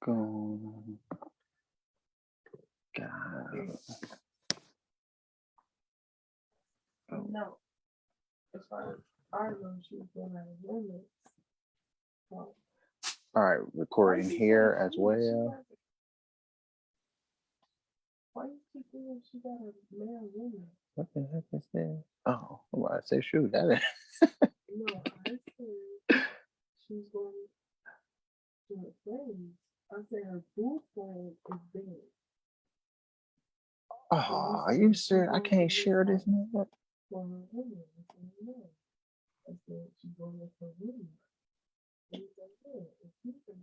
Go. God. No. As far as I know, she was going out of limits. So, All right, recording here as well. why you keep thinking she got a male limit? What the heck is this? Oh, well, I said shoot that. No, I said she's going to her friends. I said her boyfriend is dead. Oh, you said I can't share this now. For her women. I said, no. I said she's going with her women. And he said, yeah, if you can,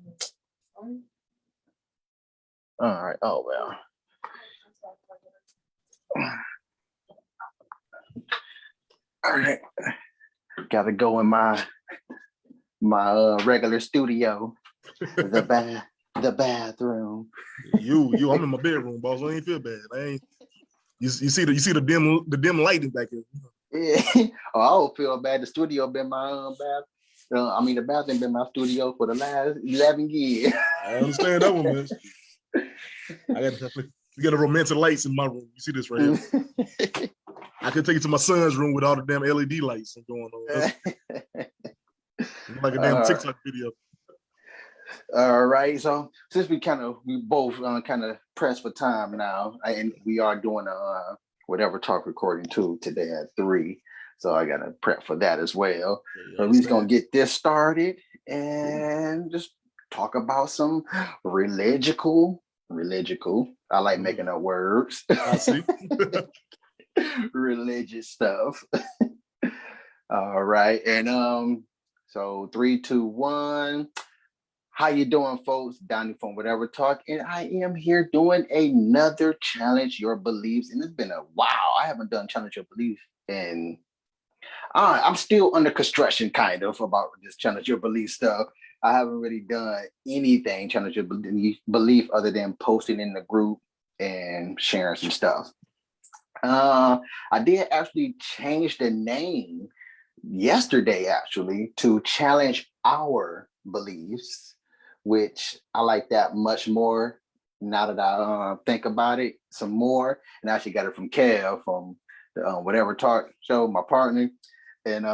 All right. Oh well. All right. Gotta go in my regular studio. The bathroom. I'm in my bedroom, boss. I ain't feel bad. You see the dim lighting back here. Yeah. Oh, I don't feel bad. The studio been my bath. The bathroom been my studio for the last 11 years. I understand that one, man. We got a romantic lights in my room. You see this right here? I could take you to my son's room with all the damn LED lights going on. Like a damn TikTok video. All right, so since we both kind of pressed for time now, and we are doing a whatever talk recording too today at 3, so I gotta prep for that as well. Yeah, So we're just gonna get this started and just talk about some religical. I like making up words. I see. Religious stuff. All right, and so 3, 2, 1. How you doing, folks? Donnie from Whatever Talk, and I am here doing another Challenge Your Beliefs, and it's been a while. I haven't done Challenge Your Beliefs, and I'm still under construction, kind of, about this Challenge Your Belief stuff. I haven't really done anything Challenge Your Belief other than posting in the group and sharing some stuff. I did actually change the name yesterday, actually, to Challenge Our Beliefs, which I like that much more now that I think about it some more. And I actually got it from Kev from the Whatever Talk show, my partner. And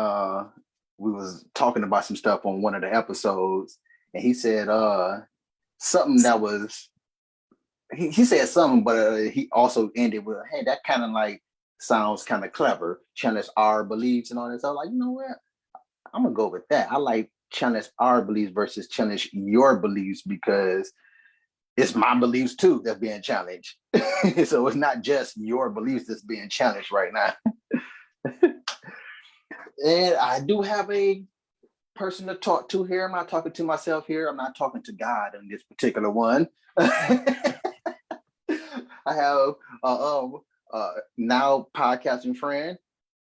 we was talking about some stuff on one of the episodes. And he said something that was, he said something, but he also ended with, hey, that kind of like sounds kind of clever. Challenge our beliefs and all this. I was like, you know what? I'm going to go with that. I like challenge our beliefs versus challenge your beliefs because it's my beliefs too that's being challenged. So it's not just your beliefs that's being challenged right now. And I do have a person to talk to here. I'm not talking to myself here. I'm not talking to God in this particular one. I have now podcasting friend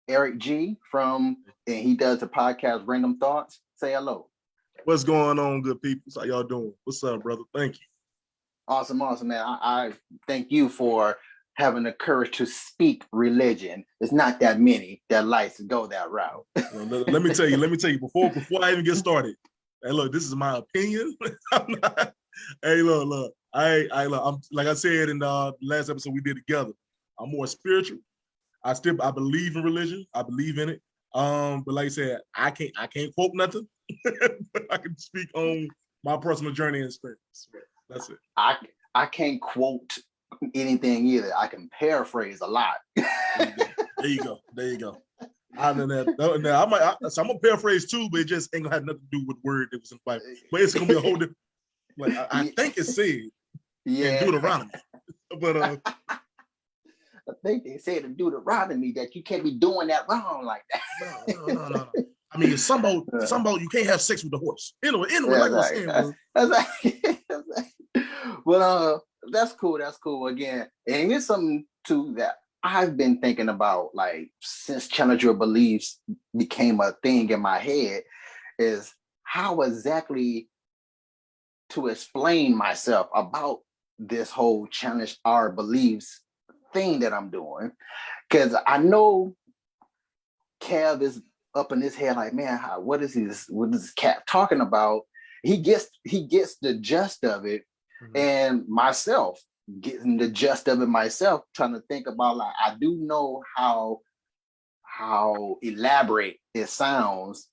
Eric G and he does the podcast Random Thoughts. Say hello. What's going on, good people? How y'all doing? What's up, brother? Thank you. Awesome, man. I thank you for having the courage to speak religion. It's not that many that likes to go that route. Let me tell you, before I even get started, hey, look, this is my opinion. Hey, look, I'm like I said in the last episode we did together, I'm more spiritual. I believe in religion. I believe in it. But like I said, I can't quote nothing. But I can speak on my personal journey and experience. That's it. I can't quote anything either. I can paraphrase a lot. There you go. I'm gonna paraphrase too, but it just ain't gonna have nothing to do with word that was in the Bible. But it's gonna be a whole different. Like I think it said in Deuteronomy, but I think they said in Deuteronomy that you can't be doing that wrong like that. No. I mean, it's something about you can't have sex with the horse. Anyway, like I was saying, well, that's cool. Again, and it's something too that I've been thinking about, like since Challenge Your Beliefs became a thing in my head, is how exactly to explain myself about this whole Challenge Our Beliefs thing that I'm doing. Because I know Kev is up in his head like, man, what is this cat talking about? he gets the gist of it, and myself getting the gist of it myself, trying to think about like I do know how elaborate it sounds,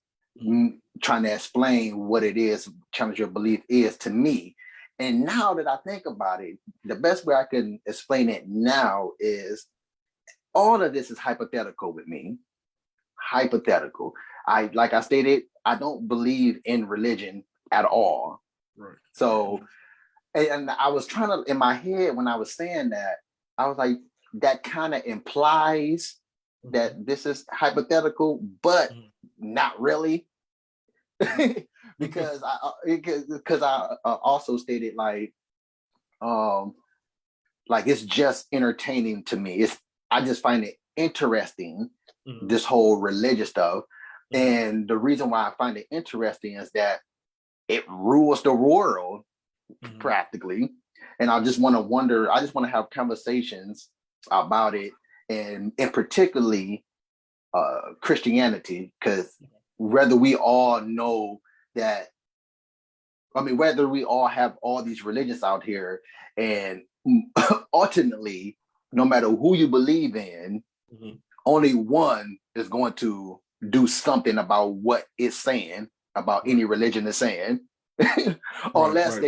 trying to explain what it is, challenge your belief is to me. And now that I think about it, the best way I can explain it now is all of this is hypothetical with me. Hypothetical. Like I stated, I don't believe in religion at all. Right. So, and I was trying to, in my head, when I was saying that, I was like, that kind of implies that this is hypothetical, but not really. because I also stated like it's just entertaining to me. I just find it interesting, this whole religious stuff. And the reason why I find it interesting is that it rules the world practically. And I just want to have conversations about it, and particularly Christianity, because whether we all know that, whether we all have all these religions out here, and ultimately, no matter who you believe in, only one is going to do something about what it's saying, about any religion is saying. unless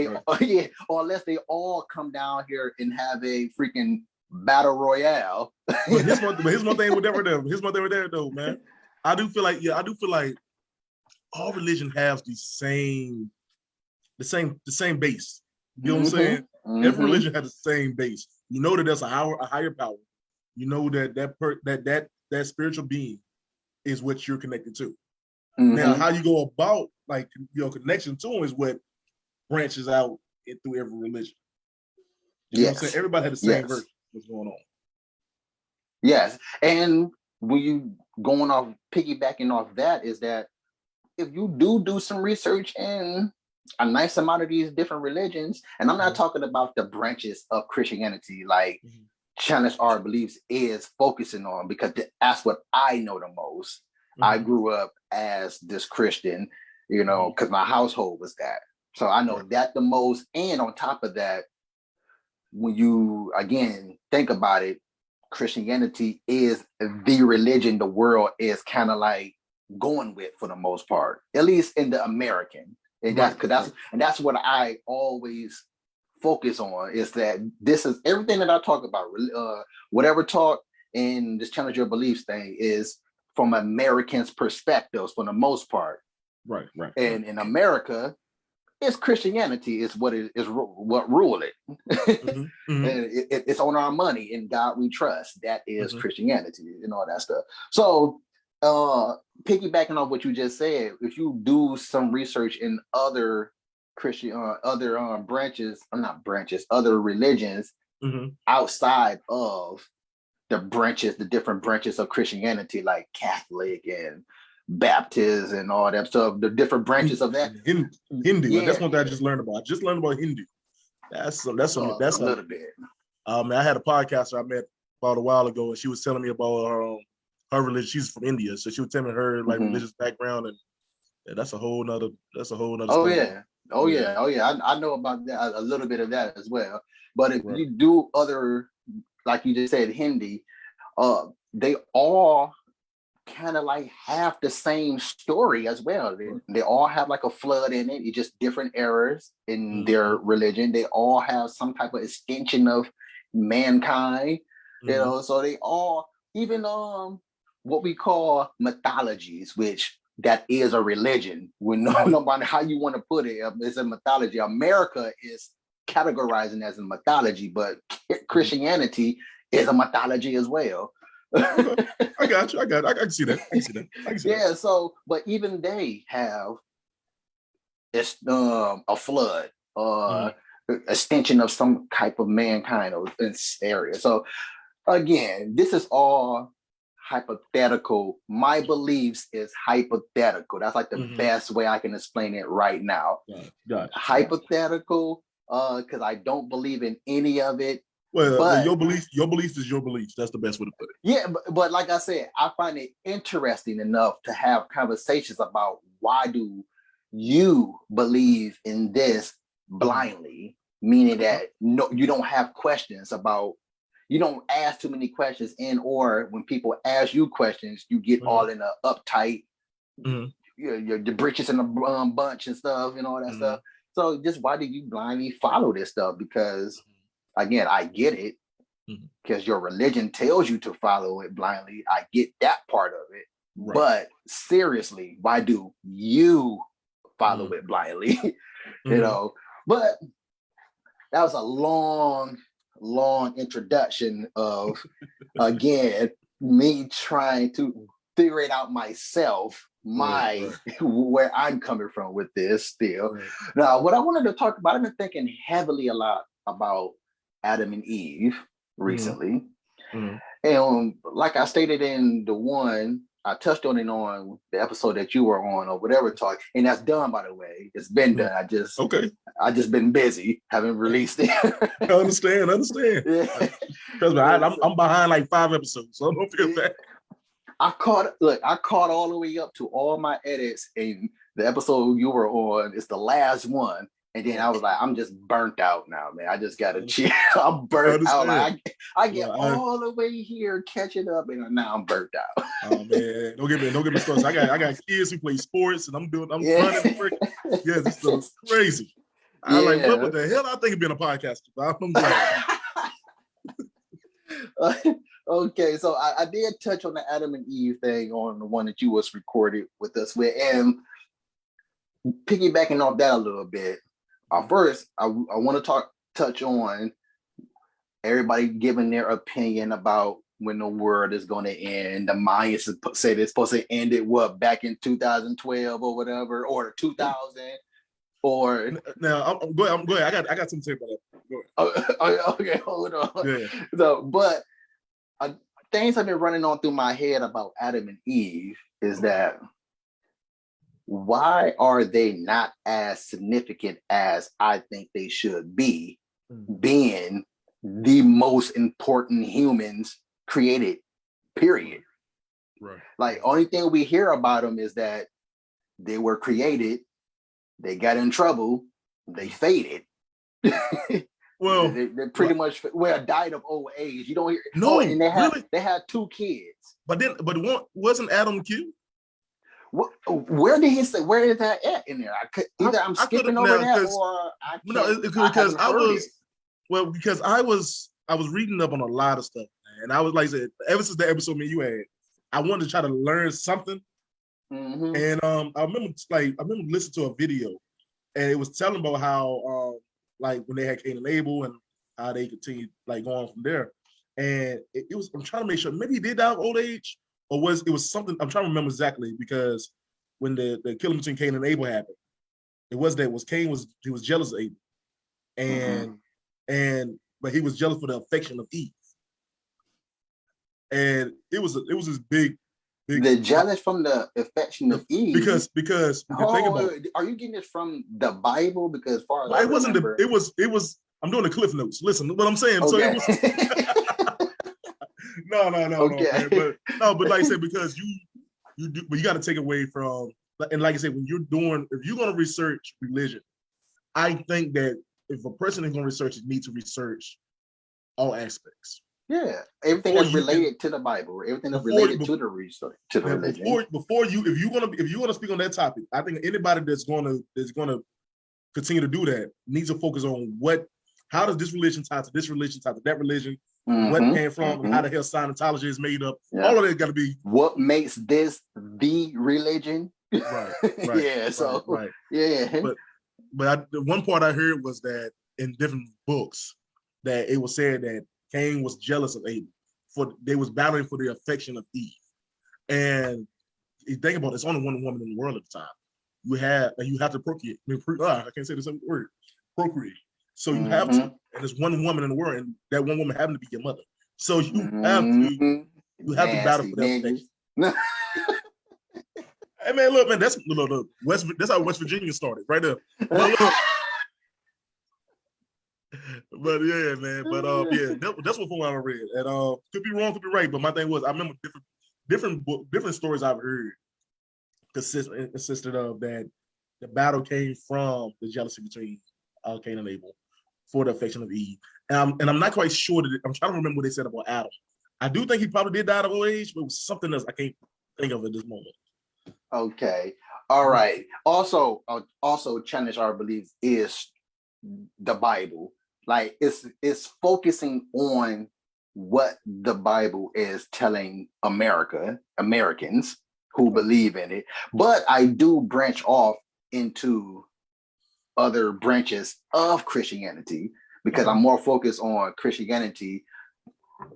they all come down here and have a freaking battle royale. But here's my thing with that though, man. I do feel like all religion has the same base. You know what I'm saying? Every religion has the same base. You know that there's a higher power. You know that spiritual being is what you're connected to. Now, how you go about like your connection to him is what branches out through every religion. You know what I'm saying? Everybody had the same version of what's going on. Yes. And when you piggybacking off that, is that if you do some research in a nice amount of these different religions, and I'm not talking about the branches of Christianity, like challenge our beliefs is focusing on, because that's what I know the most. I grew up as this Christian, because my household was that. So I know that the most. And on top of that, when you, again, think about it, Christianity is the religion the world is kind of like going with for the most part, at least in the American. And that's what I always focus on, is that this is everything that I talk about, whatever talk in this challenge your beliefs thing is from Americans' perspectives for the most part. Right. And in America, it's Christianity is what what rule it. And it's on our money. In God we trust. That is Christianity and all that stuff. So piggybacking on what you just said, if you do some research in other other religions outside of the different branches of Christianity, like Catholic and Baptist and all that stuff, the different branches of that. Hindu. That's one thing I just learned about. I just learned about Hindu. That's a little bit. I had a podcaster I met about a while ago, and she was telling me about her religion. She's from India, so she was telling me her like religious background, and that's a whole nother. Story. I know about that, a little bit of that as well. But if you do other, like you just said, Hindi, they all kind of like have the same story as well. They all have like a flood in it. It's just different eras in their religion. They all have some type of extension of mankind, so they all, even what we call mythologies, which that is a religion. No matter how you want to put it, it's a mythology. America is categorizing as a mythology, but Christianity is a mythology as well. I got you. I can see that. Yeah. So, but even they have a flood, extension of some type of mankind in this area. So, again, this is all hypothetical. My beliefs is hypothetical. That's like the best way I can explain it right now. Gotcha. Hypothetical, because I don't believe in any of it. Well, your belief is your beliefs. That's the best way to put it. Yeah, but like I said, I find it interesting enough to have conversations about why do you believe in this blindly, meaning that no, you don't have questions about, you don't ask too many questions, and or when people ask you questions, you get all in a uptight, your britches in a bunch and stuff and all that stuff. So just why do you blindly follow this stuff? Because again, I get it, because your religion tells you to follow it blindly. I get that part of it. Right. But seriously, why do you follow it blindly? You know, but that was a long introduction of, again, me trying to figure it out myself, where I'm coming from with this still. Now, what I wanted to talk about, I've been thinking heavily a lot about Adam and Eve recently. And like I stated in the one, I touched on it on the episode that you were on or whatever talk, and that's done, by the way. It's been done. I just been busy, haven't released it. I understand. Yeah. Because I'm behind like 5 episodes, so I don't feel bad. I caught all the way up to all my edits, and the episode you were on is the last one. And then I was like, I'm just burnt out now, man. I just gotta chill. I'm burnt out. Like, I get all the way here catching up, and now I'm burnt out. Oh man, don't get me started. I got kids who play sports, and I'm running. Yeah, this is crazy. I'm like, what the hell? I think of being a podcaster. I'm glad. Okay, so I did touch on the Adam and Eve thing on the one that you was recorded with us with, and piggybacking off that a little bit. First, I want to touch on everybody giving their opinion about when the world is going to end. The Mayans say it's supposed to end it back in 2012 or whatever, or 2000. Or now, I'm go ahead. I got something to say about that. Okay, hold on. Yeah. So, but things have been running on through my head about Adam and Eve is that, why are they not as significant as I think they should be, being the most important humans created, period. Right. Like, only thing we hear about them is that they were created, they got in trouble, they faded. Well, they pretty much died of old age. You don't hear. No, and they had 2 kids. But wasn't Adam killed? Where did he say? Where is that at in there? I'm skipping over that, or because I was reading up on a lot of stuff, and I was like I said, ever since the episode me you had, I wanted to try to learn something, and I remember listening to a video, and it was telling about how like when they had Cain and Abel and how they continued like going from there, and it was, I'm trying to make sure maybe he did die of old age. Or it was something, I'm trying to remember exactly, because when the killing between Cain and Abel happened, Cain was jealous of Abel. But he was jealous for the affection of Eve. And it was this big the jealous from the affection of Eve. Because think about it. Are you getting this from the Bible? Because far as it wasn't it was I'm doing the cliff notes. Listen what I'm saying. Okay. So it was No, okay. Man. But like I said, because you do, but you got to take away from, and like I said, if you're going to research religion, I think that if a person is going to research, it needs to research all aspects. Yeah, everything that's related to the Bible, everything that's related to the research, to the religion. If you're gonna speak on that topic, I think anybody that's gonna continue to do that needs to focus on how does this religion tie to this religion, tie to that religion. What came from, and how the hell Scientology is made up. Yeah. All of that got to be what makes this the religion. Right. Yeah. So. Right. Yeah. But the one part I heard was that in different books that it was said that Cain was jealous of Abel, they was battling for the affection of Eve. And you think about it, it's only one woman in the world at the time. You have to procreate. I can't say the same word. Procreate. So you have to, and there's one woman in the world, and that one woman happened to be your mother. So you have to battle for that affection. Hey man, look, man, that's how West Virginia started, right there. But yeah, man. But that's what I read. And could be wrong, could be right. But my thing was, I remember different stories I've heard consisted of that the battle came from the jealousy between Cain and Abel for the affection of Eve. And I'm not quite sure that I'm trying to remember what they said about Adam. I do think he probably did die of old age, but it was something else I can't think of at this moment. Okay. All right. Also, challenge our beliefs is the Bible. Like it's focusing on what the Bible is telling Americans who believe in it. But I do branch off into other branches of Christianity because I'm more focused on Christianity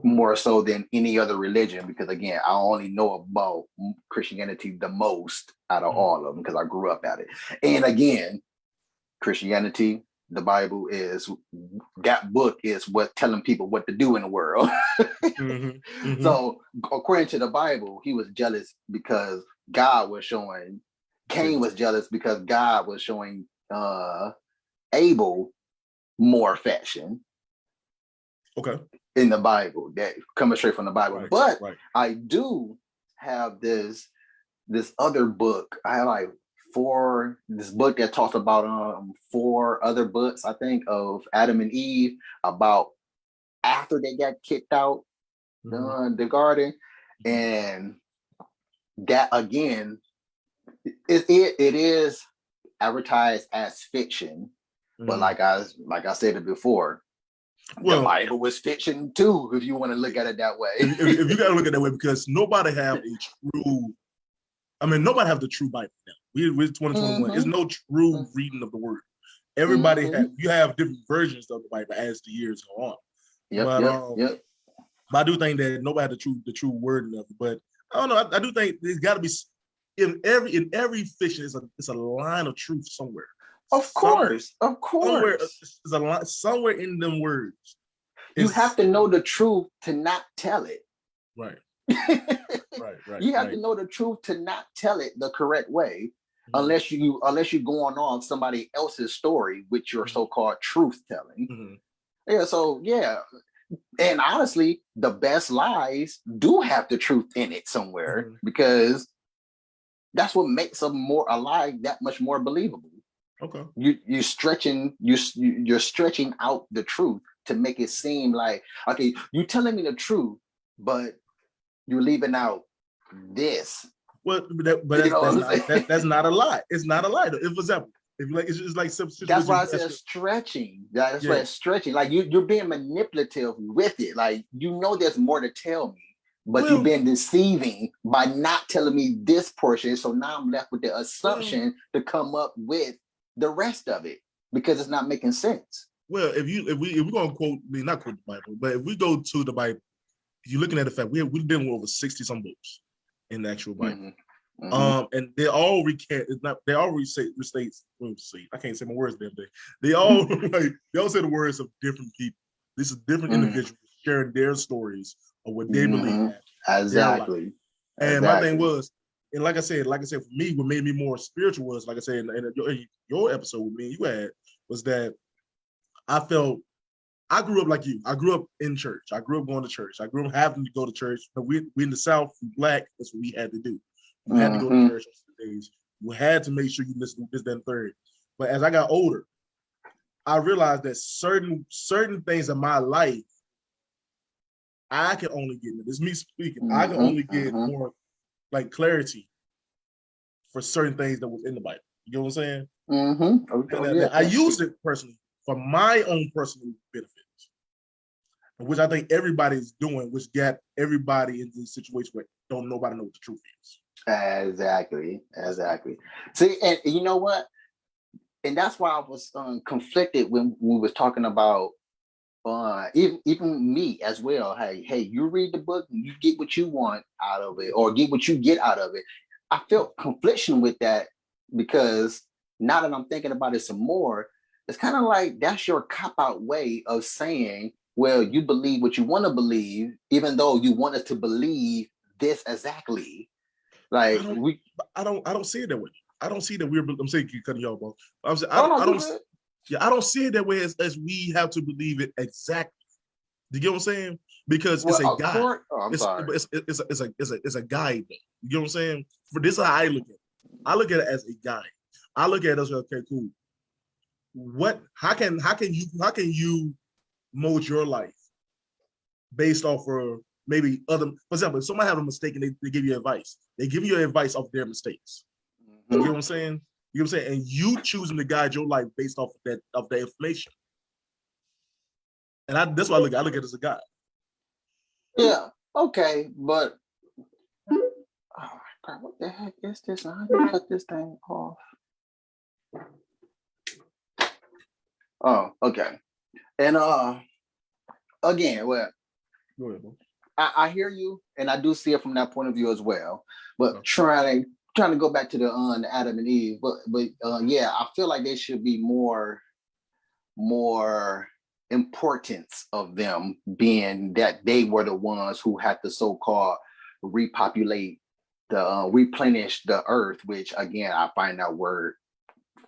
more so than any other religion, because again, I only know about Christianity the most out of all of them because I grew up at it. And again, Christianity, the Bible is that book is what telling people what to do in the world. So according to the Bible, he was jealous because God was showing Cain was jealous because God was showing Abel more affection. Okay. In the Bible, that coming straight from the Bible. But I do have this other book. I have like this book that talks about 4 other books, I think, of Adam and Eve about after they got kicked out the garden. And that again, it is advertised as fiction, but like I said it before, the Bible was fiction too, if you want to look at it that way. if you got to look at it that way, because nobody have a true, nobody have the true Bible now. We're 2021. There's no true reading of the word. Everybody you have different versions of the Bible as the years go on. But I do think that nobody had the true wording of it. But I don't know. I do think there's got to be in every fiction it's a line of truth somewhere. Of course. Somewhere there's a line somewhere in them words. You have to know the truth to not tell it. Right. You have to know the truth to not tell it the correct way, unless you're going on somebody else's story, which your so-called truth telling. And honestly, the best lies do have the truth in it somewhere, because that's what makes a lie that much more believable. Okay. You're stretching out the truth to make it seem like, okay, you're telling me the truth, but you're leaving out this. Well, that's not a lie. It's not a lie. If example, it's like that's why I said stretching. That's why it's stretching. Like you're being manipulative with it. Like there's more to tell me, but you've been deceiving by not telling me this portion. So now I'm left with the assumption to come up with the rest of it because it's not making sense. Well, if we're gonna not quote the Bible, but if we go to the Bible, you're looking at the fact we've been with over 60 some books in the actual Bible. And they all recant. They all restates. I can't say my words the other day. They all they all say the words of different people. This is different individuals sharing their stories of what they believe. Exactly. And my thing was, and like I said, for me, what made me more spiritual was, like I said, in your episode with me and you had, was that I felt I grew up like you. I grew up in church. I grew up going to church. I grew up having to go to church. But we in the South, Black, that's what we had to do. We had to go to church on Sundays. We had to make sure you listen to this, that, and third. But as I got older, I realized that certain things in my life, I can only get, this is me speaking, I can only get more like clarity for certain things that was in the Bible. You know what I'm saying? I used it personally for my own personal benefits, which I think everybody's doing, which got everybody into the situation where nobody know what the truth is. Exactly. See, and you know what? And that's why I was conflicted when we was talking about even me as well. Hey, you read the book and you get what you want out of it, or get what you get out of it. I felt confliction with that because now that I'm thinking about it some more, it's kind of like that's your cop-out way of saying, well, you believe what you want to believe, even though you want us to believe this exactly. Like I don't see it that way. I don't see that I'm saying you cutting y'all off. I don't see it that way as we have to believe it exactly. Do you get what I'm saying? Because it's a guide. It's a guide. You know what I'm saying? For this is how I look at it. I look at it as a guide. I look at it as, okay, cool. How can you mold your life based off of maybe other, for example, if somebody have a mistake and they give you advice, they give you advice off their mistakes. You know what I'm saying? You know what I'm saying? And you choosing to guide your life based off of that information. And that's why I look at it as a guide. Yeah. Okay, but oh crap, what the heck is this? How do you cut this thing off? Oh, okay. And again, well, Go ahead, bro. I hear you, and I do see it from that point of view as well. But trying to go back to the Adam and Eve, but yeah, I feel like there should be more importance of them being that they were the ones who had to so-called replenish the earth, which again I find that word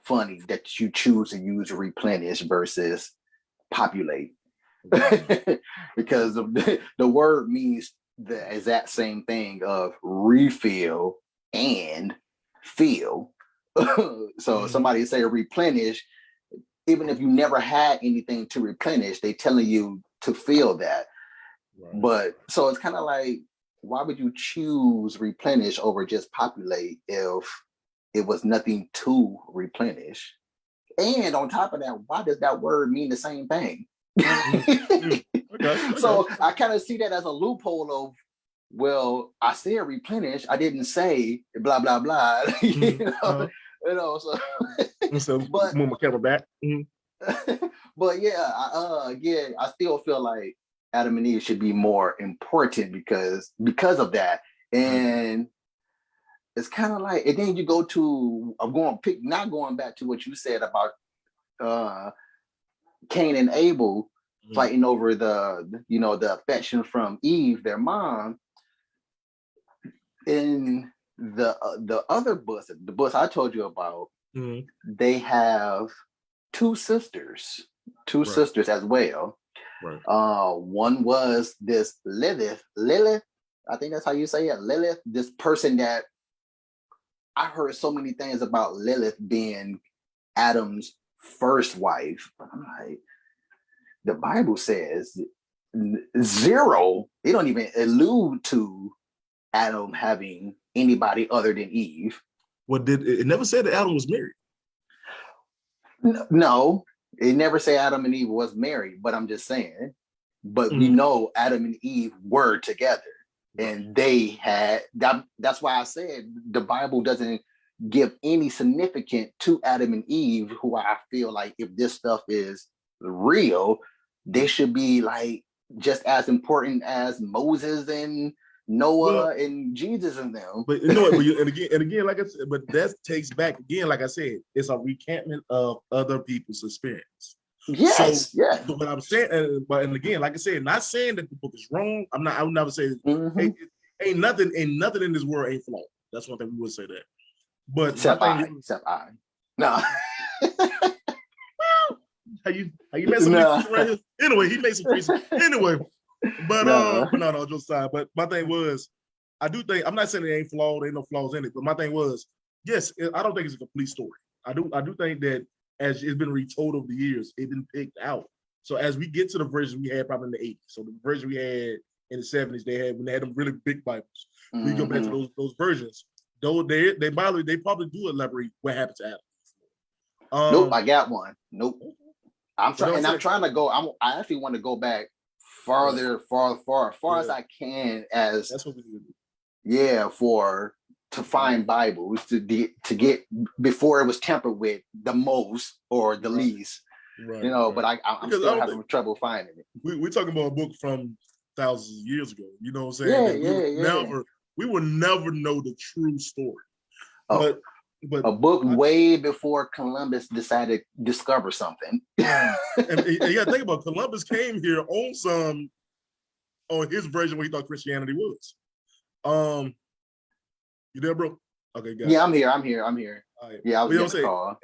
funny that you choose to use replenish versus populate. Because the word means the exact same thing of refill and fill. So somebody say replenish, even if you never had anything to replenish, they telling you to fill that. Right. But so it's kind of like, why would you choose replenish over just populate if it was nothing to replenish? And on top of that, why does that word mean the same thing? Okay. So I kind of see that as a loophole of, well, I said replenish, I didn't say blah blah blah. You know, so but move my camera back. But yeah, I still feel like Adam and Eve should be more important because of that. And it's kind of like, and then you go to, not going back to what you said about Cain and Abel fighting over the affection from Eve, their mom. In the other books, the books I told you about, they have two sisters as well. Right. One was this Lilith, I think that's how you say it, Lilith, this person that I heard so many things about Lilith being Adam's first wife. I'm like, the Bible says zero. They don't even allude to Adam having anybody other than Eve. Well, it never said that Adam was married? No, it never say Adam and Eve was married, but I'm just saying. But we know Adam and Eve were together. And they had that. That's why I said the Bible doesn't give any significance to Adam and Eve, who I feel like if this stuff is real, they should be like just as important as Moses and Noah and Jesus and them. But you know what? and again, like I said, but that takes back again, like I said, it's a recantment of other people's experience. Yes, so what I'm saying, and again, like I said, not saying that the book is wrong. I would never say ain't nothing in this world ain't flawed. That's one thing we would say that. But except I. No. How you made some right here? Anyway, he made some reason. Anyway, but no, just side. But my thing was, I do think, I'm not saying it ain't flawed, ain't no flaws in it, but my thing was, yes, I don't think it's a complete story. I do think that as it's been retold over the years, it's been picked out. So as we get to the version we had probably in the 80s, so the version we had in the 70s, when they had them really big Bibles. We go back to those versions. Though they probably do elaborate what happened to Adam. Nope, I got one. Nope. I'm trying to go. I actually want to go back farther, far as I can. As that's what we do. Yeah, to find Bibles to get before it was tampered with the most or the least. Right, but I'm still having trouble finding it. We're talking about a book from thousands of years ago. You know what I'm saying? We will never know the true story. But a book way before Columbus decided to discover something. and you got to think about Columbus came here on his version what he thought Christianity was. You there, bro? Okay, got it. I'm here. All right. Yeah, I was getting a call.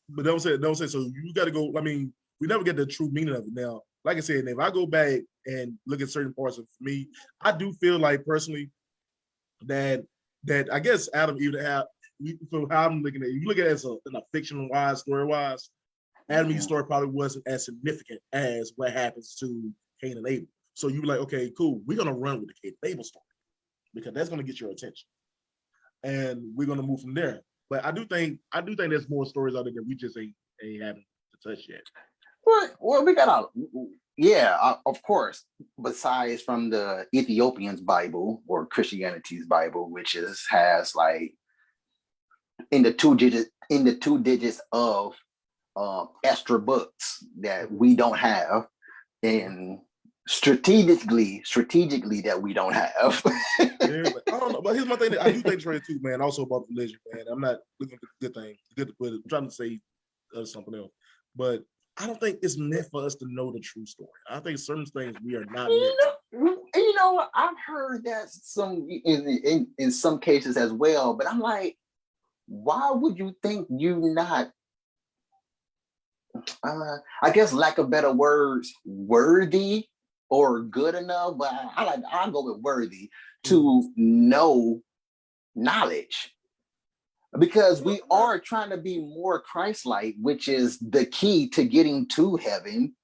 But don't say. So you got to go. I mean, we never get the true meaning of it. Now, like I said, if I go back and look at certain parts of me, I do feel like personally that I guess Adam even have. for how I'm looking at it, you look at it as in a fictional-wise, story-wise, Adam and Eve's story probably wasn't as significant as what happens to Cain and Abel. So you be like, okay, cool, we're gonna run with the Cain and Abel story because that's gonna get your attention, and we're gonna move from there. But I do think there's more stories out there that we just ain't having to touch yet. Well, we got of course. Besides from the Ethiopians' Bible or Christianity's Bible, which has like in the two digits of extra books that we don't have, and strategically that we don't have. Yeah, but I don't know. But here's my thing. I do think Trey too, man. Also about religion, man. I'm not looking for good things. Good to put it. I'm trying to say something else, but I don't think it's meant for us to know the true story. I think certain things we are not meant. You know, I've heard that in some cases as well, but I'm like, why would you think you not? I guess lack of better words, worthy or good enough, but I'll go with worthy to know knowledge, because we are trying to be more Christ-like, which is the key to getting to heaven.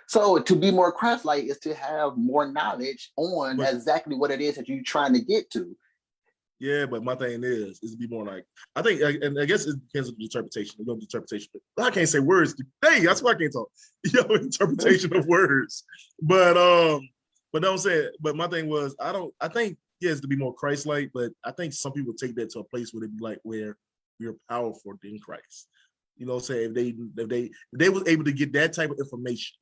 So to be more Christ-like is to have more knowledge on exactly what it is that you're trying to get to. Yeah, but my thing is to be more like, I think, and I guess it depends on the interpretation. You know, the interpretation. But I can't say words. Dang, that's why I can't talk. Interpretation of words. But don't say it. But my thing was, I think yes, to be more Christ-like, but I think some people take that to a place where they be like, where we're powerful in Christ. You know what I'm saying? If they was able to get that type of information,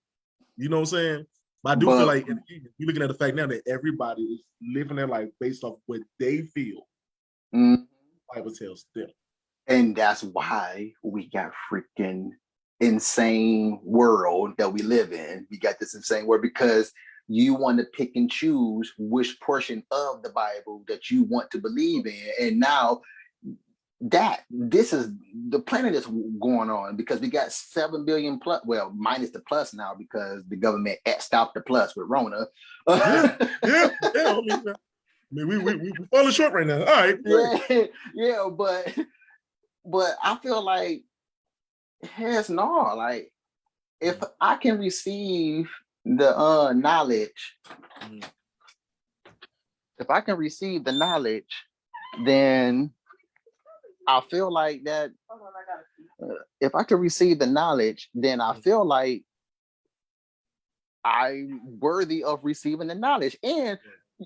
you know what I'm saying? But I do feel like you're looking at the fact now that everybody is living their life based off what they feel. The Bible tells them. And that's why we got freaking insane world that we live in. We got this insane world because you want to pick and choose which portion of the Bible that you want to believe in. And now this is the planet is going on because we got 7 billion plus, well, minus the plus now because the government stopped the plus with Rona. Yeah. I mean, we falling short right now. All right. Yeah, but I feel like like if I can receive the knowledge, then I feel like that. If I can receive the knowledge, then I feel like I'm worthy of receiving the knowledge. And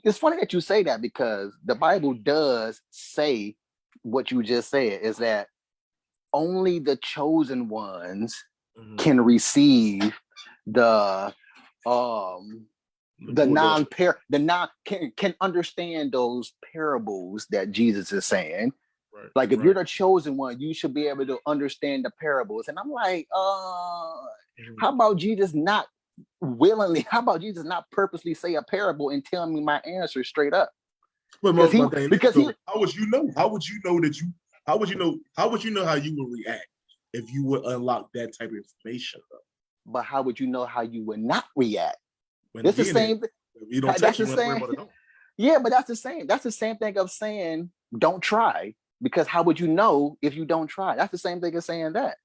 it's funny that you say that because the Bible does say what you just said, is that only the chosen ones can receive the can understand those parables that Jesus is saying. Right, like if you're the chosen one, you should be able to understand the parables. And I'm like, how about Jesus not willingly? How about Jesus not purposely say a parable and tell me my answer straight up? But how would you know? How would you know that you? How would you know? How would you know how you would react if you would unlock that type of information? But how would you know how you would not react? It's the same. You don't touch it. Yeah, but that's the same. That's the same thing of saying don't try, because how would you know if you don't try? That's the same thing as saying that.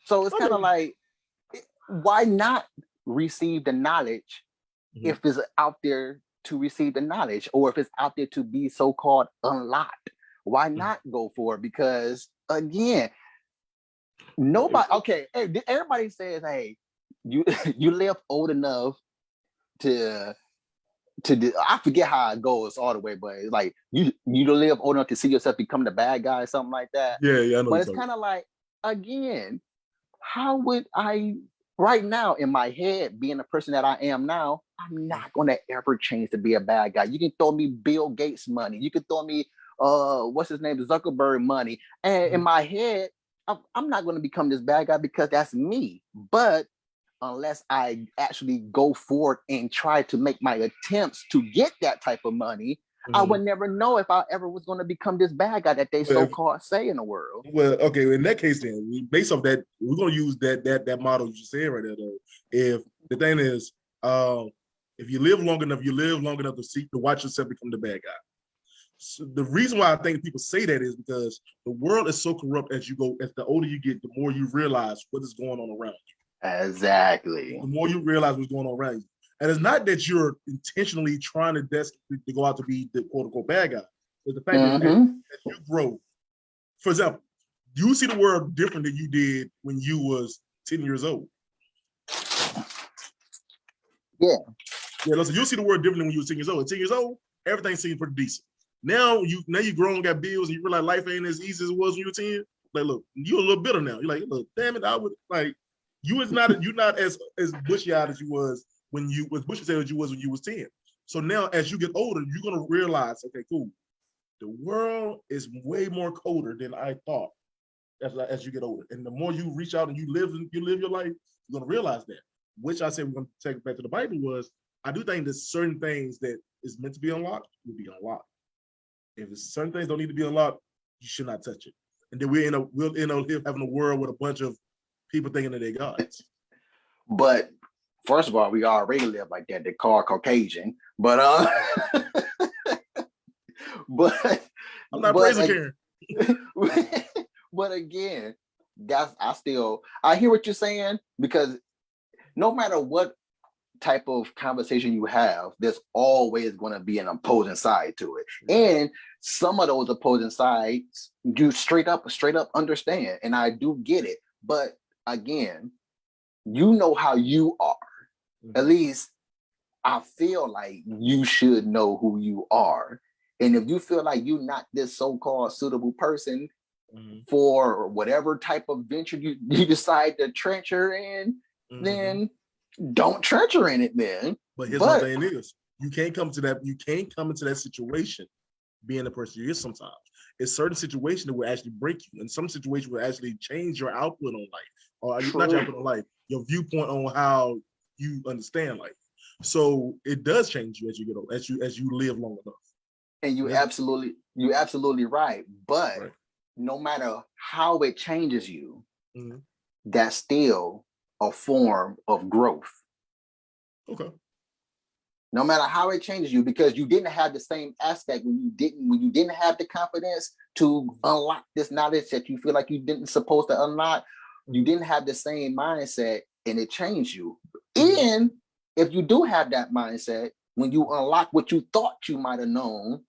So it's kind of like, why not receive the knowledge if it's out there to receive the knowledge, or if it's out there to be so-called unlocked? Why not go for it? Because again, nobody. Okay, everybody says, "Hey, you live old enough to do." I forget how it goes all the way, but it's like you live old enough to see yourself become the bad guy, or something like that. Yeah. I know, but it's kind of like, again, how would I right now in my head, being the person that I am now, I'm not going to ever change to be a bad guy. You can throw me Bill Gates money. You can throw me what's his name, Zuckerberg money, and in my head, I'm not going to become this bad guy because that's me. But unless I actually go forward and try to make my attempts to get that type of money, I would never know if I ever was going to become this bad guy that they so-called say in the world. Well, okay, in that case, then based off that, we're going to use that model you just said right there. Though, if the thing is, if you live long enough, to seek to watch yourself become the bad guy. So the reason why I think people say that is because the world is so corrupt as the older you get, the more you realize what is going on around you. Exactly. The more you realize what's going on around you. And it's not that you're intentionally trying to go out to be the quote unquote bad guy. It's the fact that as you grow, for example, you see the world different than you did when you was 10 years old. Yeah. Yeah, listen, you'll see the world different than when you were 10 years old. At 10 years old, everything seems pretty decent. Now you grown, got bills, and you realize life ain't as easy as it was when you were 10. Like, look, you're a little bitter now. You're like, look, damn it, I would like you're not as bushy eyed as you was when you was bushy tailed as you was when you was 10. So now as you get older, you're gonna realize, okay, cool. The world is way more colder than I thought as you get older. And the more you reach out and you live your life, you're gonna realize that. Which I said we're gonna take it back to the Bible was I do think that certain things that is meant to be unlocked will be unlocked. If certain things don't need to be unlocked, you should not touch it. And then we'll end up having a world with a bunch of people thinking that they're gods. But first of all, we already live like that. They call Caucasian, but but I'm not praising Karen. But again, I hear what you're saying, because no matter what type of conversation you have, there's always going to be an opposing side to it. And some of those opposing sides you straight up understand, and I do get it. But again, you know how you are. At least I feel like you should know who you are. And if you feel like you're not this so-called suitable person for whatever type of venture you decide to trencher in, then don't trencher in it then. But here's the thing is, you can't come into that situation being the person you is sometimes. It's certain situations that will actually break you, and some situations will actually change your output on life. Or not your output on life, your viewpoint on how you understand life. So it does change you as you get older, as you live long enough. And you're absolutely right. But no matter how it changes you, that's still a form of growth. Okay. No matter how it changes you, because you didn't have the same aspect when you didn't have the confidence to unlock this knowledge that you feel like you didn't supposed to unlock. You didn't have the same mindset, and it changed you. And if you do have that mindset, when you unlock what you thought you might have known,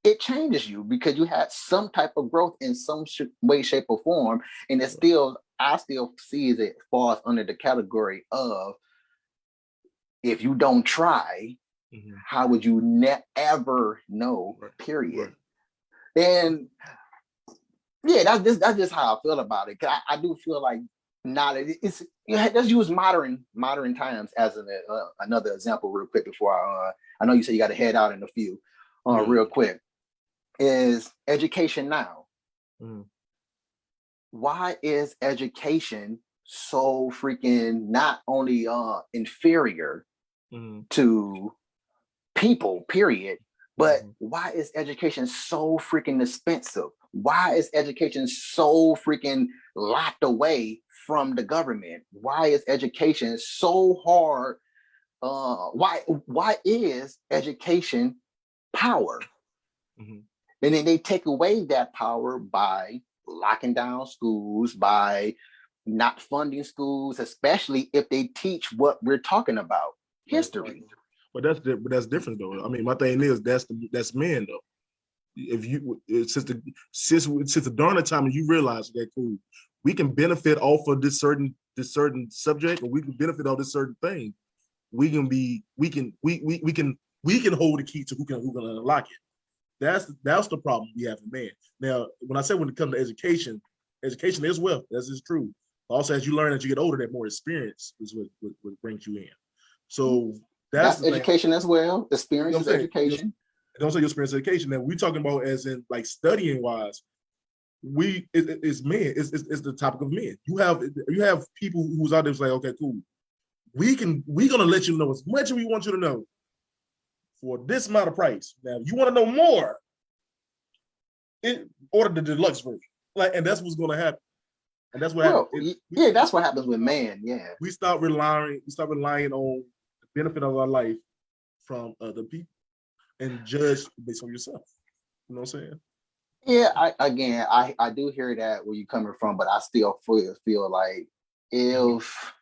it changes you because you had some type of growth in some way, shape, or form. And I still see it falls under the category of, if you don't try, how would you ever know? Period. And yeah, that's just how I feel about it. Cause I do feel like let's use modern times as another example real quick before I know you said you got to head out in a few. Real quick, is education now. Why is education so freaking not only inferior to people, period, but why is education so freaking expensive? Why is education so freaking locked away from the government? Why is education so hard? Why is education power? And then they take away that power by locking down schools, by not funding schools, especially if they teach what we're talking about, history. But that's different though. I mean, my thing is that's men though. If you since the dawn of time, and you realize that cool, we can benefit off of this certain subject, or we can benefit off this certain thing. We can hold the key to who can unlock it. That's the problem we have in man. Now, when I say when it comes to education is wealth. That is true. Also, as you learn as you get older, that more experience is what brings you in. So that's education as well. Experience is education. Don't say your experience education. Now we're talking about as in like studying wise. It's men. It's the topic of men. You have people who's out there like, okay, cool. We're gonna let you know as much as we want you to know for this amount of price. Now, if you want to know more, order the deluxe version. And that's what's going to happen. And that's what happens. That's what happens with man. Yeah, we start relying on the benefit of our life from other people and judge based on yourself. You know what I'm saying? Yeah, I do hear that where you're coming from, but I still feel like if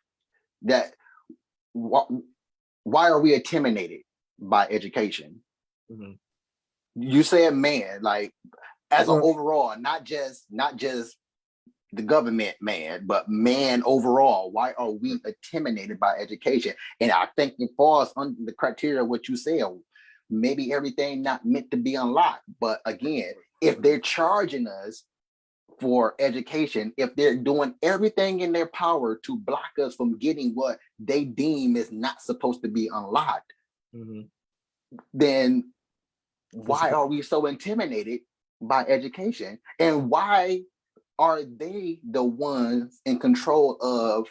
that why are we intimidated by education? Mm-hmm. You said man, like as an Well, overall, not just the government man, but man overall. Why are we intimidated by education? And I think it falls under the criteria of what you said. Maybe everything not meant to be unlocked. But again, if they're charging us for education, if they're doing everything in their power to block us from getting what they deem is not supposed to be unlocked, mm-hmm. then why are we so intimidated by education? And why are they the ones in control of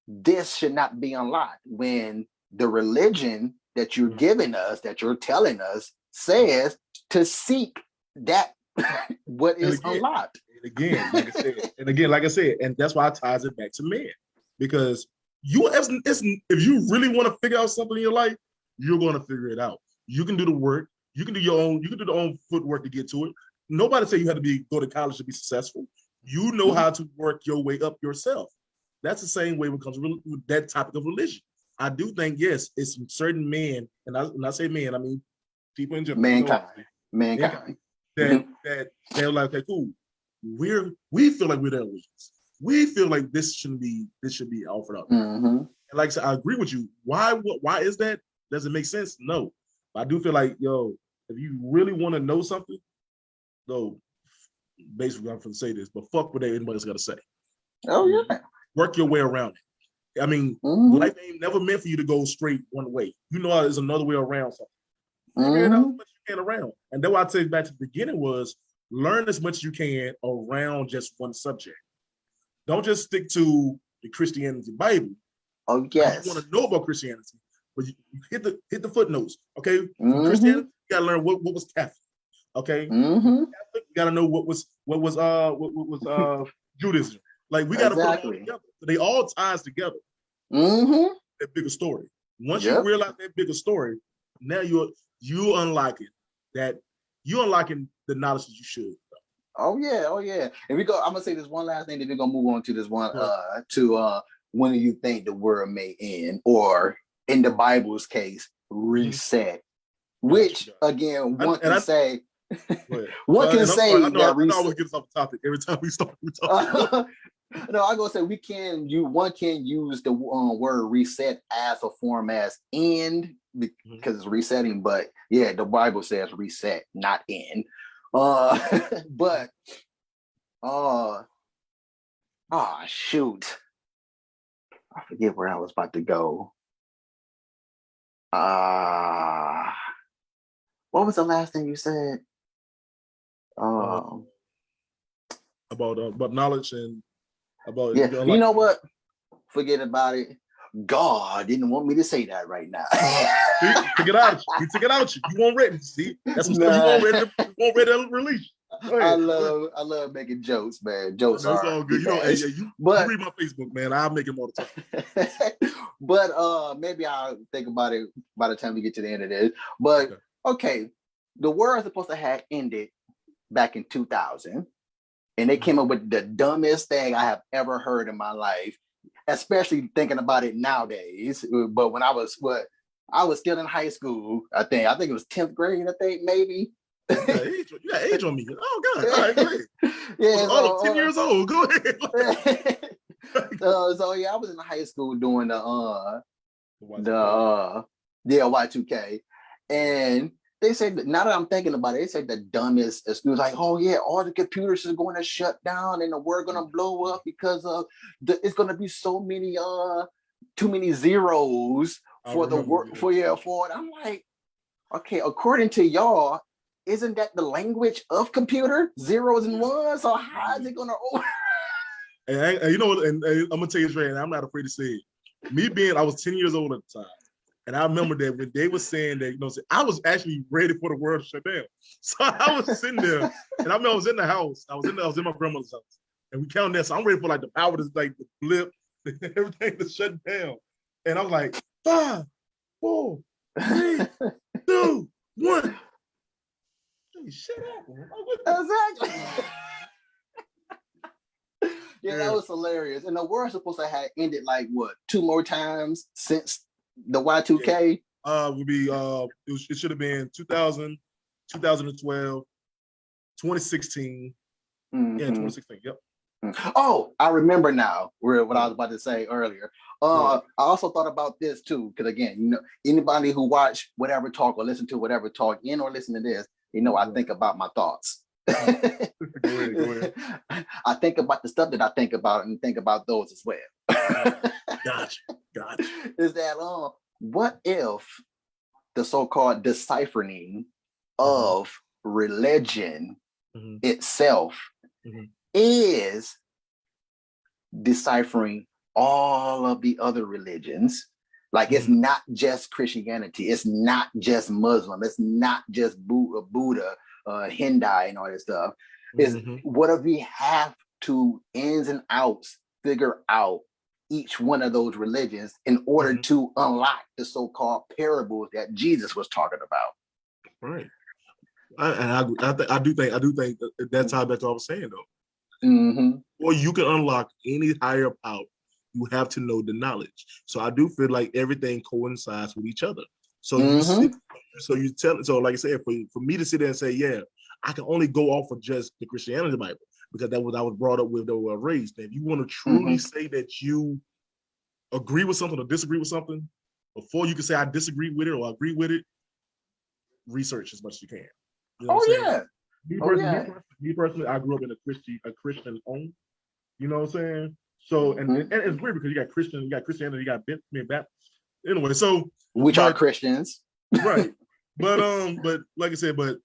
this should not be unlocked when the religion that you're giving us, that you're telling us, says to seek that what is unlocked? Like I said, and that's why it ties it back to men, because if you really want to figure out something in your life, you're going to figure it out. You can do the work. You can do the own footwork to get to it. Nobody say you have to go to college to be successful. You know how to work your way up yourself. That's the same way when it comes with that topic of religion. I do think, yes, it's certain men, and when I say men, I mean people in general. Mankind. That they're like, okay, cool. We feel like we're the elites. We feel like this should be offered up. Mm-hmm. And like I said, I agree with you. Why is that? Does it make sense? No. But I do feel like, if you really want to know something, though, basically I'm going to say this, but fuck what anybody's got to say. Oh yeah. Work your way around it. I mean, life ain't never meant for you to go straight one way. You know there's another way around something. Figure it out as much as you can around. And then what I take back to the beginning was learn as much as you can around just one subject. Don't just stick to the Christianity Bible. Oh yes. You want to know about Christianity, but you hit the footnotes. Okay, from Christianity, you gotta learn what was Catholic. Okay, Catholic, you gotta know what was Judaism. Like we gotta put them all together. So they all ties together. That bigger story. Once you realize that bigger story, now you're unlocking the knowledge that you should. Oh yeah. And I'm gonna say this one last thing, then we're gonna move on to this one when do you think the world may end, or in the Bible's case, reset. Which again, one can say that I know I always get us off the topic every time we start. No, I'm gonna say one can use the word reset as a form as end because it's resetting, but yeah, the Bible says reset, not end. But shoot, I forget where I was about to go. What was the last thing you said? About knowledge and about you know what? Forget about it. God didn't want me to say that right now. He took it out. You won't ready. See, that's what you won't ready to release. I love making jokes, man. Jokes are all good. You read my Facebook, man. I'll make them all the time. But maybe I'll think about it by the time we get to the end of this. But okay, the world is supposed to have ended back in 2000, and they came up with the dumbest thing I have ever heard in my life, especially thinking about it nowadays. But when I was still in high school, I think it was 10th grade, I think maybe. You got age on me. Oh God. All right, go ahead. Yeah, 10 years old. Go ahead. So yeah, I was in high school doing the Y2K. And they said, now that I'm thinking about it, they said the dumbest excuse, like, oh yeah, all the computers are going to shut down and the world going to blow up because of it's going to be so many too many zeros for the work for it. I'm like, okay, according to y'all, isn't that the language of computer? Zeros and ones? So how is it going to and you know what, and I'm gonna tell you straight, and I'm not afraid to say it. I was 10 years old at the time. And I remember that when they were saying that, I was actually ready for the world to shut down. So I was sitting there, and I remember I was in the house. I was in my grandmother's house, and we counted that. So I'm ready for the power to the blip, everything to shut down. And I was like, 5, 4, 3, 2, 1. Hey, shut up. Exactly. Yeah, that was hilarious. And the world's supposed to have ended like what, 2 more times since the Y2K? Would be it should have been 2000, 2012, 2016. Mm-hmm. Yeah, 2016. Yep. Oh, I remember now what I was about to say earlier. I also thought about this too, because again, you know, anybody who watch whatever talk or listen to whatever talk in or listen to this, you know, I think about my thoughts. Go ahead. I think about the stuff that I think about and think about those as well. Gotcha. Is that what if the so-called deciphering of religion itself is deciphering all of the other religions? Like it's not just Christianity, it's not just Muslim, it's not just Buddha, Hindi, and all that stuff. Is what if we have to ins and outs figure out each one of those religions in order to unlock the so-called parables that Jesus was talking about? Right. I do think that's how that's all I'm saying though. Or you can unlock any higher power. You have to know the knowledge. So I do feel like everything coincides with each other. So so like I said, for me to sit there and say, yeah, I can only go off of just the Christianity Bible because that was I was brought up with, that was raised. And if you want to truly say that you agree with something or disagree with something, before you can say I disagree with it or agree with it, research as much as you can. You know what I'm saying? Me personally, I grew up in a Christian home. You know what I'm saying? So and it's weird because you got Christianity, you got Baptist. Anyway, so which are Christians, right? But like I said, but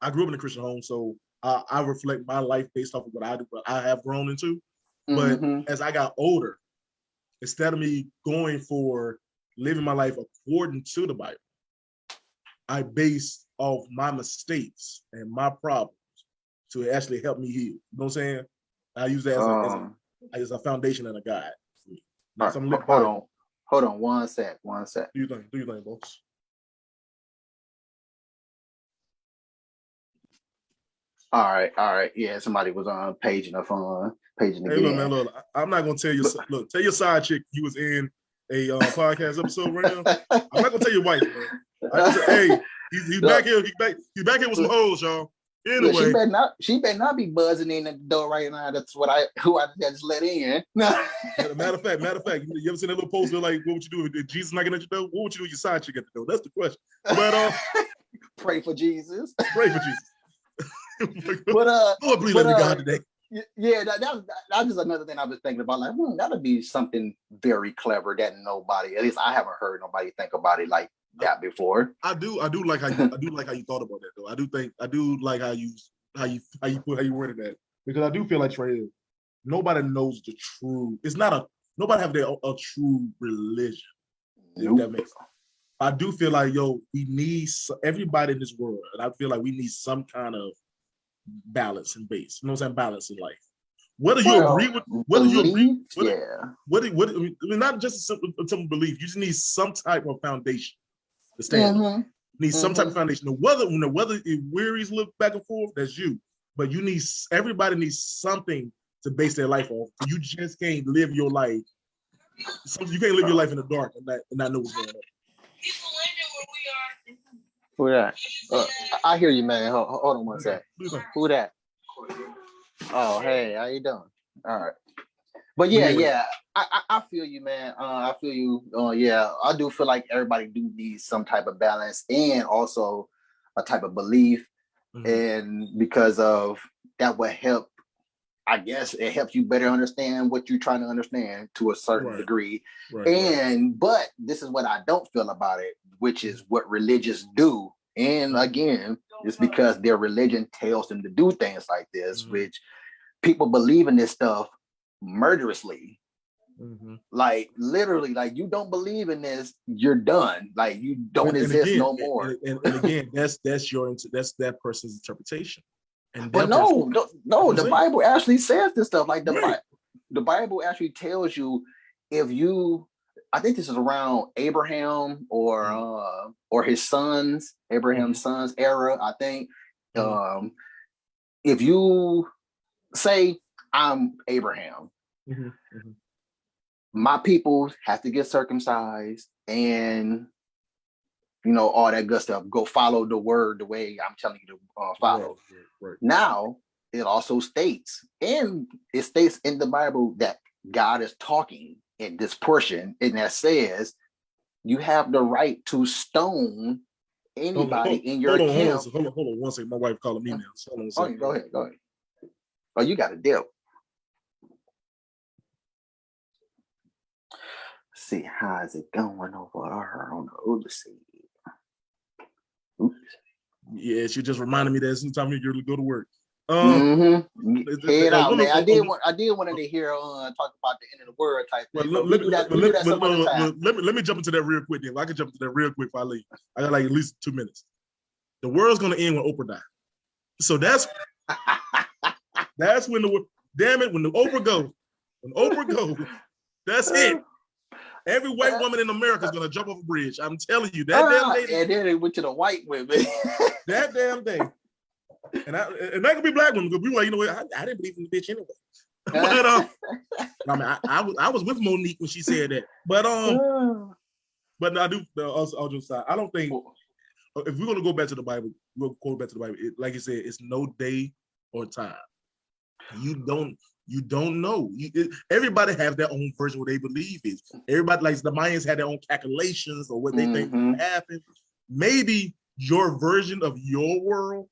I grew up in a Christian home, so I reflect my life based off of what I have grown into. But as I got older, instead of me going for living my life according to the Bible, I base off my mistakes and my problems to actually help me heal. You know what I'm saying? I use that as a foundation and a guide. Right, hold on, one sec. Do you think, boss? All right. Yeah, somebody was on paging the phone, paging again. Hey, look, man, look. I'm not gonna tell you. Look, tell your side chick you was in a podcast episode right now. I'm not gonna tell your wife, man. I just hey, he's back here. He's back here with some hoes, y'all. Anyway, she better not be buzzing in at the door right now. That's who I just let in. matter of fact, you ever seen that little post where like, what would you do if Jesus knocking at your door? What would you do with your side chick at the door? That's the question. But pray for Jesus. Pray for Jesus. But Lord, please let me God today. Yeah, that's just another thing I was thinking about. Like, that'd be something very clever that nobody, at least I haven't heard nobody think about it like that before. I do like how you thought about that though. I do like how you worded that, because I do feel like Trey, nobody knows the true. It's not nobody have a true religion. Nope. If that makes sense. I do feel like we need everybody in this world, and I feel like we need some kind of balance and base. You know what I'm saying? Balance in life. Whether you agree with not just a simple belief. You just need some type of foundation to stand on. You need some type of foundation. Whether it wearies look back and forth, that's you. But everybody needs something to base their life off. You just can't live your life. You can't live your life in the dark and not know what's going on. Who that? I hear you, man. Hold on one sec. Who that? Oh, hey, how you doing? All right. But yeah, I feel you, man. I feel you. Yeah, I do feel like everybody do need some type of balance and also a type of belief, and because of that will help. I guess it helps you better understand what you're trying to understand to a certain degree. But this is what I don't feel about it, which is what religious do. And again, it's because their religion tells them to do things like this, which people believe in this stuff murderously. Like literally, like you don't believe in this, you're done. Like you don't exist no more. And again, that's that person's interpretation. But no, the Bible actually says this stuff. Like the Bible actually tells you if you, I think this is around Abraham or his sons, Abraham's sons era, I think. If you say I'm Abraham, my people have to get circumcised and all that good stuff. Go follow the word the way I'm telling you to follow. Right. Now, it also states, and it states in the Bible that God is talking in this portion, and that says you have the right to stone anybody in your camp. Hold on 1 second. My wife calling me now. So hold on a second. Go ahead. Oh, you got a deal. See, how's it going over there on the other side? Oops. Yeah, she just reminded me that sometimes you go to work. Head out, man. I did want to hear talk about the end of the world type thing. Let me jump into that real quick. Then I can jump into that real quick if I leave. I got like at least 2 minutes. The world's gonna end when Oprah dies. So that's when when Oprah goes, that's it. Every white woman in America is gonna jump off a bridge. I'm telling you that damn day. And then they went to the white women. That damn day. And that could be black women, because we were like, what? I didn't believe in the bitch anyway. But I was with Monique when she said that. But I do I'll just say, I don't think if we're gonna go back to the Bible, we'll go back to the Bible. Like you said, it's no day or time. You don't know. Everybody has their own version of what they believe is. Everybody, like the Mayans, had their own calculations or what they think will happen. Maybe your version of your world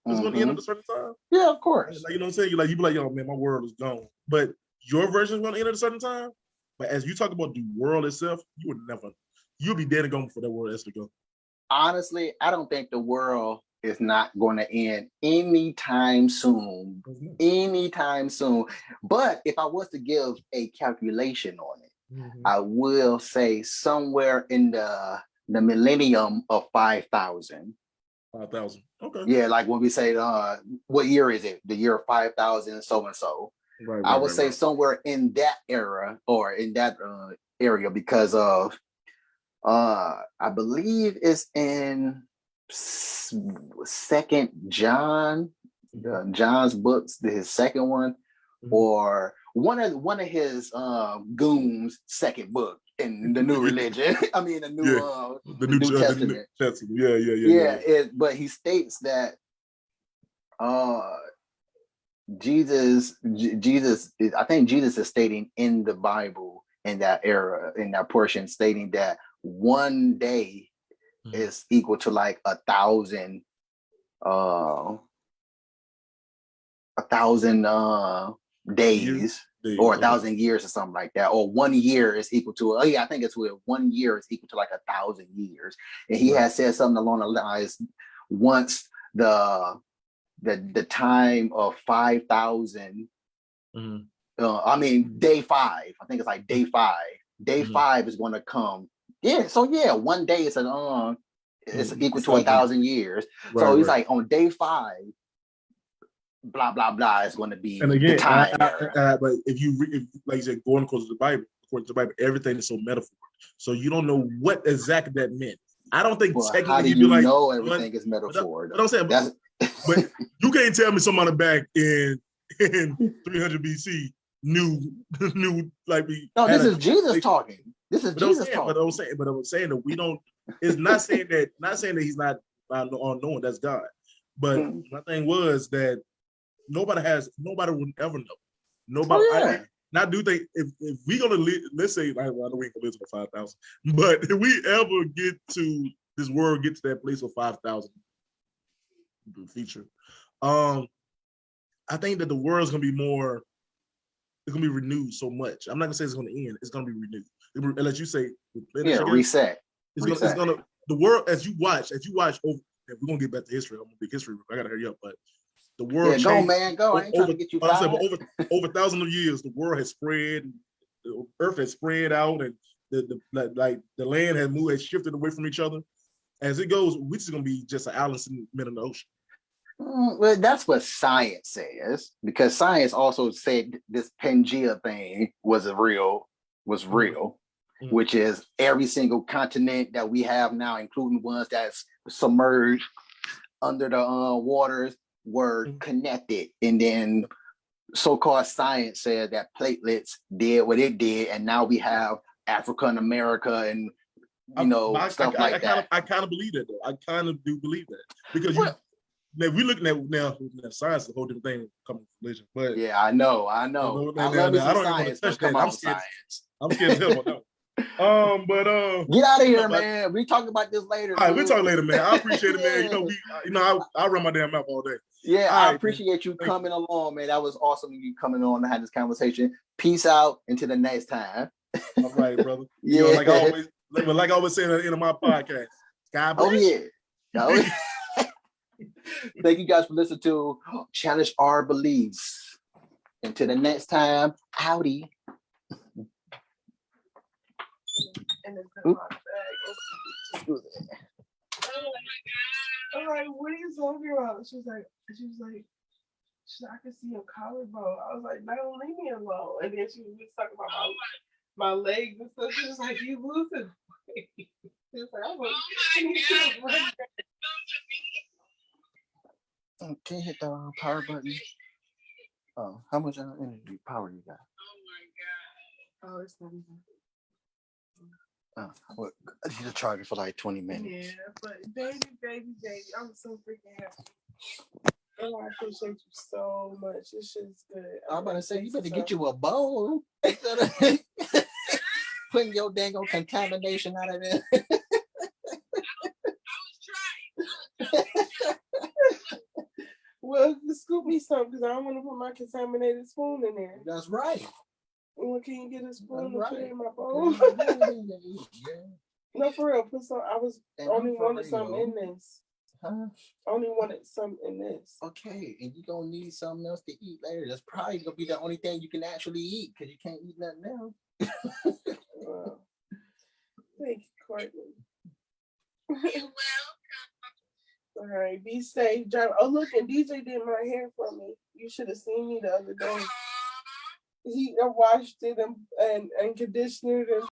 is going to end at a certain time. Yeah, of course. Like, you know what I'm saying? You be like, yo, man, my world is gone. But your version is going to end at a certain time. But as you talk about the world itself, you'll be dead and gone before that world has to go. Honestly, I don't think the world is not going to end anytime soon. But if I was to give a calculation on it, I will say somewhere in the millennium of 5,000. 5,000. Okay. Yeah, like when we say, what year is it? The year 5,000, so and so. Right, I would say somewhere in that era or in that area, because of I believe it's in Second John, John's books, his second one, or one of his goons' second book in the new religion. I mean, the New Testament. Yeah. But he states that Jesus, I think Jesus is stating in the Bible in that era, in that portion, stating that one day is equal to like 1,000 days or 1,000 years or something like that, or 1 year is equal to I think it's with 1 year is equal to like 1,000 years. And he has said something along the lines, once the time of 5,000 I mean day 5, I think it's like day 5 5 is going to come. So 1 day is it's equal to 1,000 years. So he's like, on day 5, blah blah blah is going to be the time. But if like you said, going according to the Bible, everything is so metaphor. So you don't know what exactly that meant. I don't think technically how do you know everything is metaphor? But I'm saying, but you can't tell me somebody back in 300 BC knew like we. No, this is Jesus talking. This is Jesus talking. But I'm saying that we don't. It's not saying that he's not unknown. That's God. But my thing was that nobody will ever know. Nobody. I do think if we're gonna live, let's say, I know we ain't gonna live to 5,000, but if we ever get to this world, get to that place of 5,000 feature, I think that the world's gonna be more. It's gonna be renewed so much. I'm not gonna say it's gonna end. It's gonna be renewed. Unless you say, reset. It's gonna the world as you watch over. If we're gonna get back to history, I'm gonna be history. I gotta hurry up, but the world changed. Go, man, go. I ain't trying to get you fired. Over 1,000 of years, the world has spread, the earth has spread out, and the land has shifted away from each other. As it goes, we're just gonna be just an island in the middle of the ocean. Well, that's what science says, because science also said this Pangea thing was real, which is every single continent that we have now, including ones that's submerged under the waters were Mhm. connected, and then so-called science said that platelets did what it did, and now we have Africa and America and stuff like that. I kind of believe that though. I kind of do believe that because Well, we looking at now science is a whole different thing coming from religion. But yeah, I know. I love me I some don't even want to science, though. touch Come that. on, science. I'm scared as hell about that. Get out of here, but, man. We talk about this later. All right, Dude. we'll talk later, man. I appreciate it, man. Yeah. I run my damn mouth all day. Yeah, All I right, appreciate you Thank coming along, man. That was awesome you coming on to have this conversation. Peace out until the next time. All right, brother. Yeah. Like I always say at the end of my podcast, God bless. Oh yeah. Thank you guys for listening to Challenge Our Beliefs. Until the next time, howdy. And it's in my bag. I'm like, what are you talking about? She was like, I can see your collarbone. I was like, no, leave me alone. And then she was just talking about my legs and stuff. She was like, you losing weight. She was like, Okay, hit the power button. Oh, how much energy power you got? oh, it's not even. Well, I need to charge it for like 20 minutes. Yeah, but baby, I'm so freaking happy. Oh, I appreciate you so much. This shit's good. I'm about to say, you better get you a bowl. Putting your dang old contamination out of there. Well, scoop me some because I don't want to put my contaminated spoon in there. That's right. Well, can you get a spoon That's to put right. in my bowl? No, for real. Put some. I was only wanted something in this. Huh? Only wanted something in this. Okay, and you're gonna need something else to eat later. That's probably gonna be the only thing you can actually eat because you can't eat nothing else. Wow. Thank you, Courtney. All right, be safe. Drive. Oh, look, and DJ did my hair for me. You should have seen me the other day. He washed it and conditioned it and